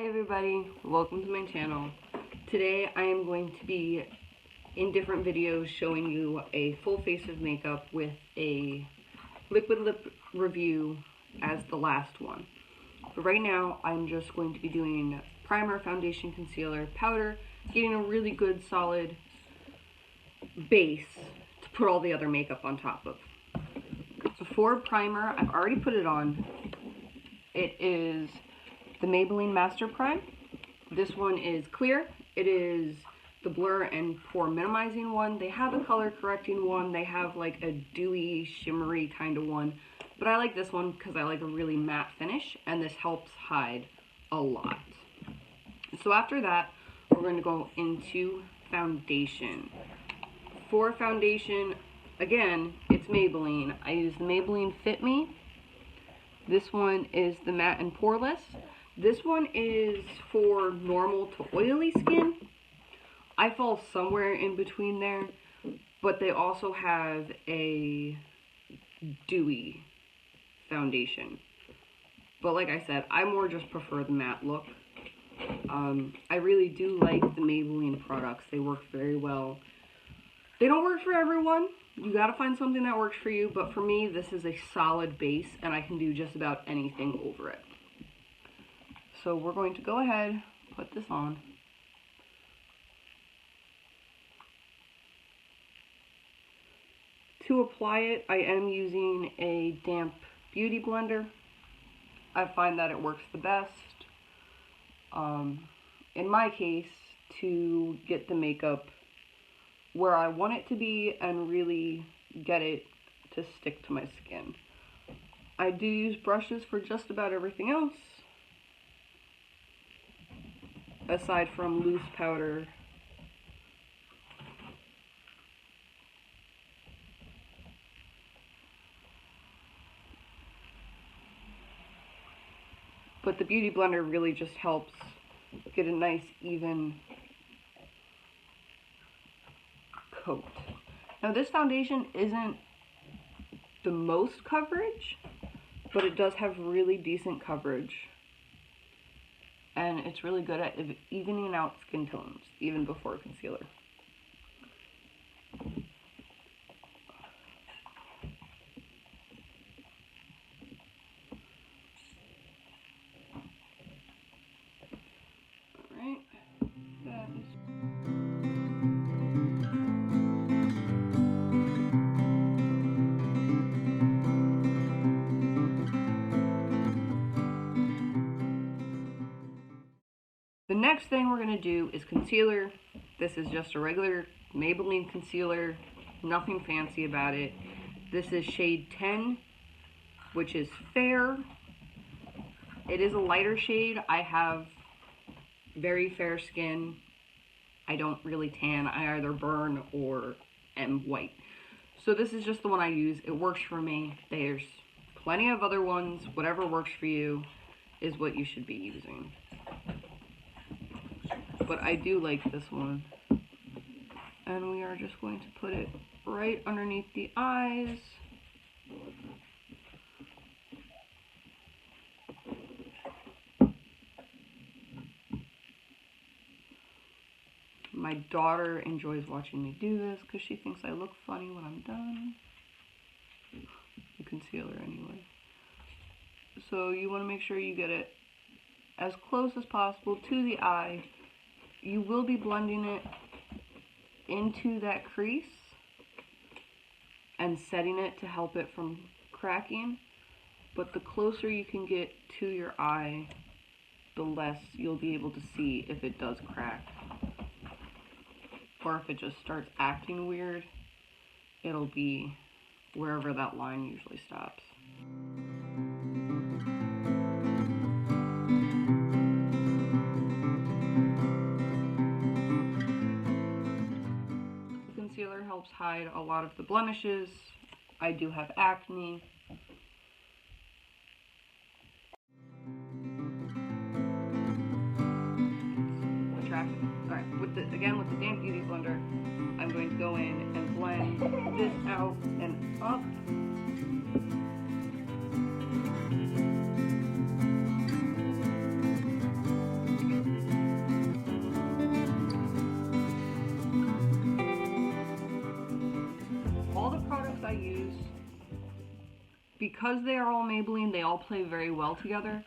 everybody, welcome to my channel. Today I am going to be in different videos showing you a full face of makeup with a liquid lip review as the last one. But right now I'm just going to be doing primer, foundation, concealer, powder, getting a really good solid base to put all the other makeup on top of. For primer, I've already put it on. It is the Maybelline Master Prime. This one is clear. It is the blur and pore minimizing one. They have a color correcting one. They have like a dewy, shimmery kind of one. But I like this one because I like a really matte finish, and this helps hide a lot. So after that, we're going to go into foundation. For foundation, again, it's Maybelline. I use the Maybelline Fit Me. This one is the matte and poreless. This one is for normal to oily skin. I fall somewhere in between there, but they also have a dewy foundation. But like I said, I more just prefer the matte look. I really do like the Maybelline products. They work very well. They don't work for everyone. You gotta find something that works for you, but for me, this is a solid base, and I can do just about anything over it. So we're going to go ahead, put this on. To apply it, I am using a damp beauty blender. I find that it works the best. In my case, to get the makeup where I want it to be and really get it to stick to my skin. I do use brushes for just about everything else, aside from loose powder. But the beauty blender really just helps get a nice even coat. Now this foundation isn't the most coverage, but it does have really decent coverage. And it's really good at evening out skin tones, even before concealer. Alright, that is... The next thing we're going to do is concealer. This is just a regular Maybelline concealer, nothing fancy about it. This is shade 10, which is fair. It is a lighter shade. I have very fair skin. I don't really tan. I either burn or am white. So this is just the one I use. It works for me. There's plenty of other ones. Whatever works for you is what you should be using. But I do like this one. And we are just going to put it right underneath the eyes. My daughter enjoys watching me do this because she thinks I look funny when I'm done. The concealer anyway. So you want to make sure you get it as close as possible to the eye. You will be blending it into that crease and setting it to help it from cracking. But the closer you can get to your eye, the less you'll be able to see if it does crack. Or if it just starts acting weird, it'll be wherever that line usually stops. Concealer helps hide a lot of the blemishes. I do have acne. Alright, with the damp beauty blender, I'm going to go in and blend this out and up. because they are all Maybelline, they all play very well together,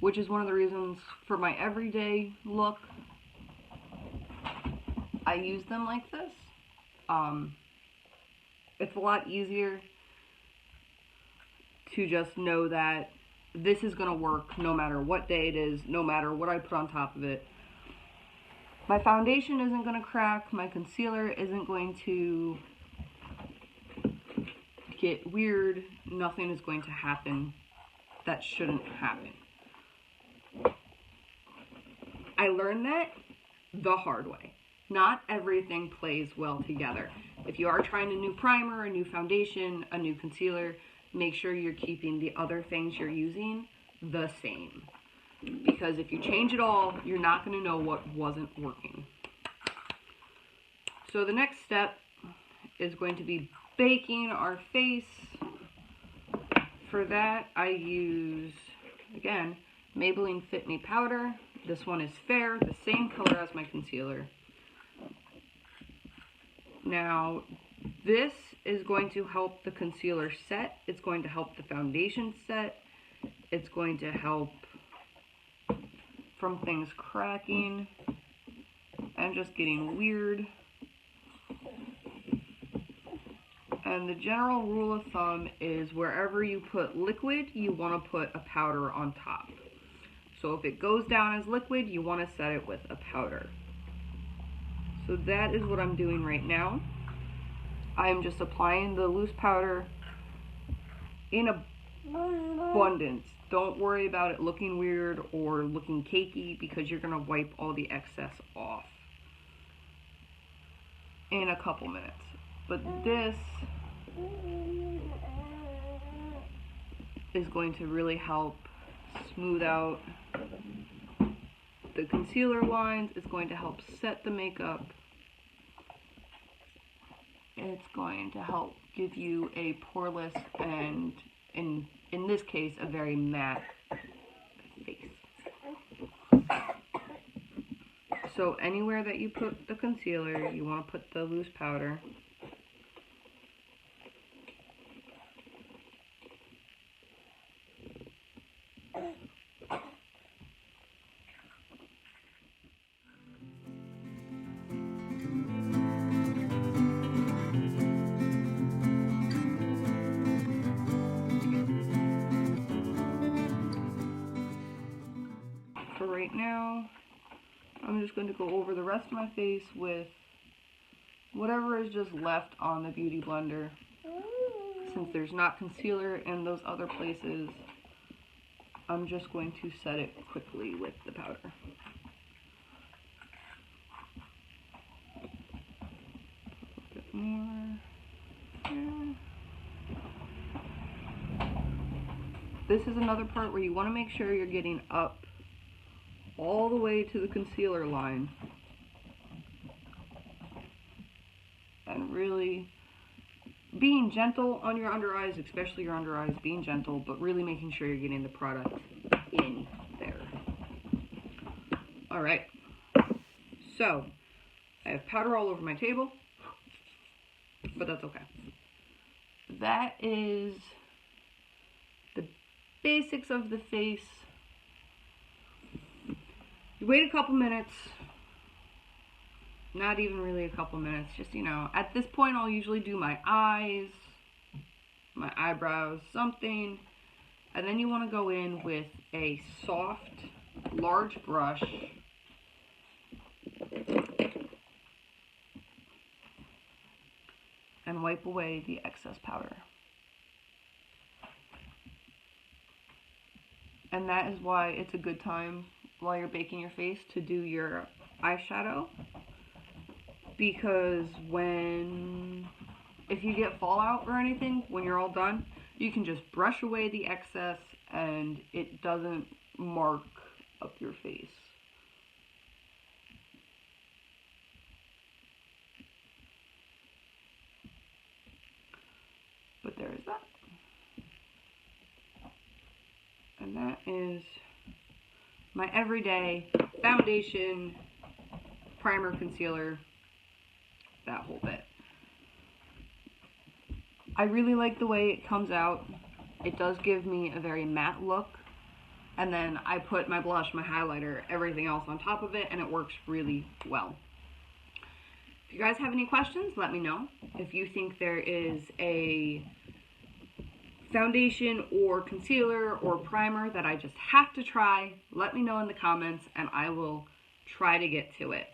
which is one of the reasons for my everyday look, I use them like this. It's a lot easier to just know that this is going to work no matter what day it is, no matter what I put on top of it. My foundation isn't going to crack, my concealer isn't going to get weird, nothing is going to happen that shouldn't happen. I learned that the hard way. Not everything plays well together. If you are trying a new primer, a new foundation, a new concealer, make sure you're keeping the other things you're using the same. Because if you change it all, you're not going to know what wasn't working. So the next step is going to be baking our face. For that, I use, again, Maybelline Fit Me powder. This one is fair, the same color as my concealer. Now, this is going to help the concealer set. It's going to help the foundation set. It's going to help from things cracking and just getting weird. And the general rule of thumb is wherever you put liquid, you want to put a powder on top. So if it goes down as liquid, you want to set it with a powder. So that is what I'm doing right now. I'm just applying the loose powder in abundance. Don't worry about it looking weird or looking cakey because you're going to wipe all the excess off in a couple minutes. But this is going to really help smooth out the concealer lines. It's going to help set the makeup. It's going to help give you a poreless and, in this case, a very matte face. So anywhere that you put the concealer, you want to put the loose powder. For right now, I'm just going to go over the rest of my face with whatever is just left on the Beauty Blender. Since there's not concealer in those other places, I'm just going to set it quickly with the powder. A bit more. Yeah. This is another part where you want to make sure you're getting up all the way to the concealer line and really being gentle on your under eyes, especially your under eyes, being gentle, but really making sure you're getting the product in there. Alright, so I have powder all over my table, but that's okay. That is the basics of the face. You wait a couple minutes, not even really a couple minutes, just, you know, at this point I'll usually do my eyes, my eyebrows, something, and then you want to go in with a soft, large brush and wipe away the excess powder. And that is why it's a good time while you're baking your face to do your eyeshadow, because if you get fallout or anything when you're all done, you can just brush away the excess and it doesn't mark up your face. But there is that. And that is my everyday foundation, primer, concealer, that whole bit. I really like the way it comes out. It does give me a very matte look, and then I put my blush, my highlighter, everything else on top of it, and it works really well. If you guys have any questions, let me know. If you think there is a foundation or concealer or primer that I just have to try, let me know in the comments and I will try to get to it.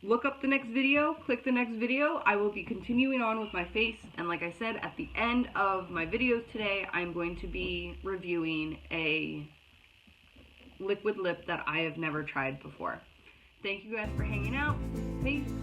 Look up the next video, click the next video. I will be continuing on with my face, and like I said, at the end of my videos today, I'm going to be reviewing a liquid lip that I have never tried before. Thank you guys for hanging out. Peace.